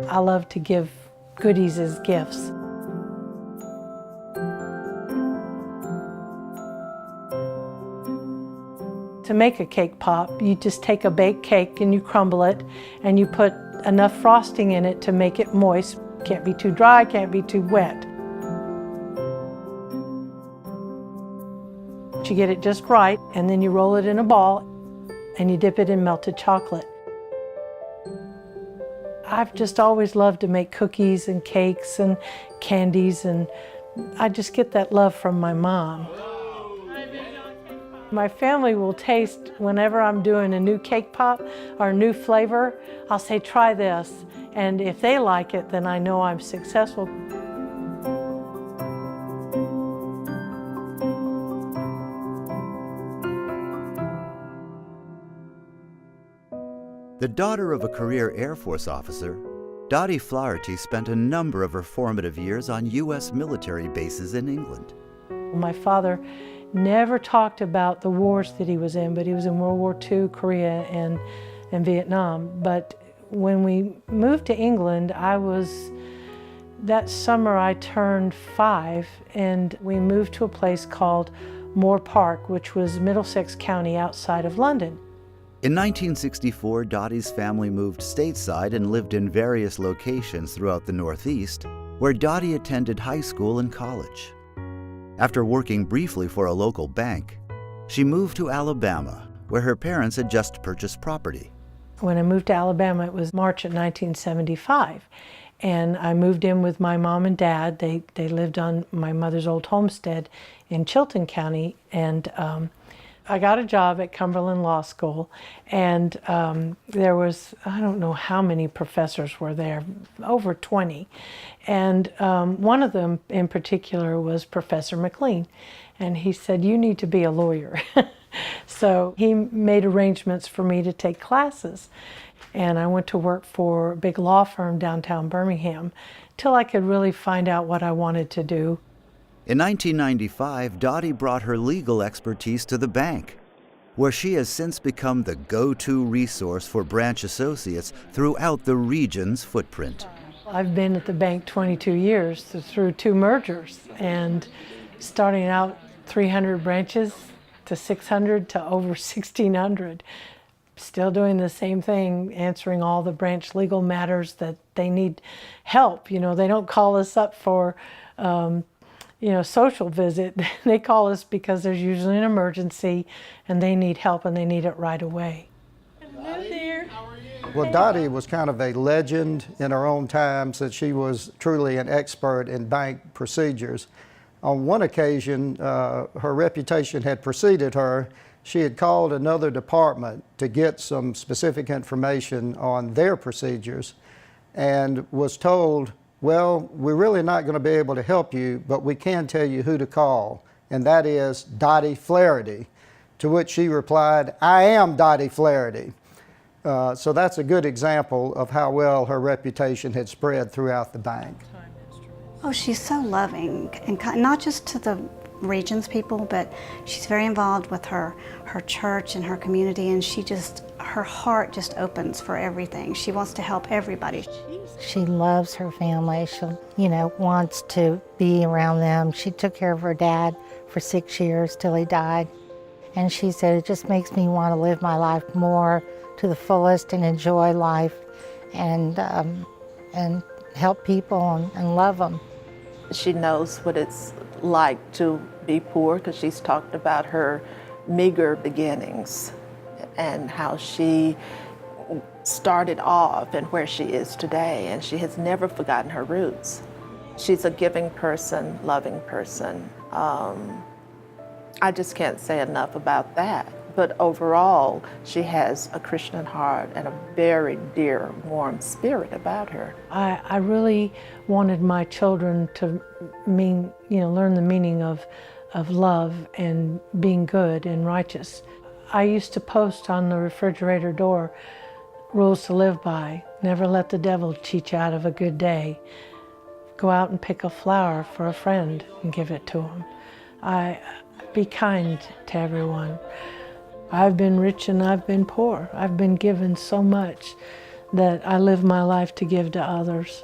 I love to give goodies as gifts. To make a cake pop, you just take a baked cake and you crumble it and you put enough frosting in it to make it moist. Can't be too dry, can't be too wet. You get it just right, and then you roll it in a ball and you dip it in melted chocolate. I've just always loved to make cookies and cakes and candies, and I just get that love from my mom. My family will taste whenever I'm doing a new cake pop or a new flavor. I'll say, try this. And if they like it, then I know I'm successful. The daughter of a career Air Force officer, Dottie Flaherty spent a number of her formative years on U.S. military bases in England. My father never talked about the wars that he was in, but he was in World War II, Korea, and Vietnam. But when we moved to England, that summer I turned 5, and we moved to a place called Moore Park, which was Middlesex County outside of London. In 1964, Dottie's family moved stateside and lived in various locations throughout the Northeast, where Dottie attended high school and college. After working briefly for a local bank, she moved to Alabama, where her parents had just purchased property. When I moved to Alabama, it was March of 1975, and I moved in with my mom and dad. They lived on my mother's old homestead in Chilton County, and I got a job at Cumberland Law School, and there was, I don't know how many professors were there, over 20. And one of them in particular was Professor McLean. And he said, you need to be a lawyer. So he made arrangements for me to take classes. And I went to work for a big law firm downtown Birmingham till I could really find out what I wanted to do. In 1995, Dottie brought her legal expertise to the bank, where she has since become the go-to resource for branch associates throughout the region's footprint. I've been at the bank 22 years through 2 mergers, and starting out 300 branches to 600 to over 1,600. Still doing the same thing, answering all the branch legal matters that they need help. You know, they don't call us up for social visit. They call us because there's usually an emergency and they need help and they need it right away. Hello there. Well, Dottie was kind of a legend in her own time, since she was truly an expert in bank procedures. On one occasion, her reputation had preceded her. She had called another department to get some specific information on their procedures and was told, well, we're really not going to be able to help you, but we can tell you who to call, and that is Dottie Flaherty, to which she replied, I am Dottie Flaherty. So that's a good example of how well her reputation had spread throughout the bank. Oh, she's so loving, and not just to the region's people, but she's very involved with her church and her community, and her heart just opens for everything. She wants to help everybody. She loves her family. She, wants to be around them. She took care of her dad for 6 years till he died. And she said, it just makes me want to live my life more to the fullest and enjoy life and help people and love them. She knows what it's like to be poor, because she's talked about her meager beginnings and how she started off and where she is today, and she has never forgotten her roots. She's a giving person, loving person. I just can't say enough about that. But overall, she has a Christian heart and a very dear, warm spirit about her. I really wanted my children to learn the meaning of love and being good and righteous. I used to post on the refrigerator door, rules to live by. Never let the devil cheat you out of a good day. Go out and pick a flower for a friend and give it to him. Be kind to everyone. I've been rich and I've been poor. I've been given so much that I live my life to give to others.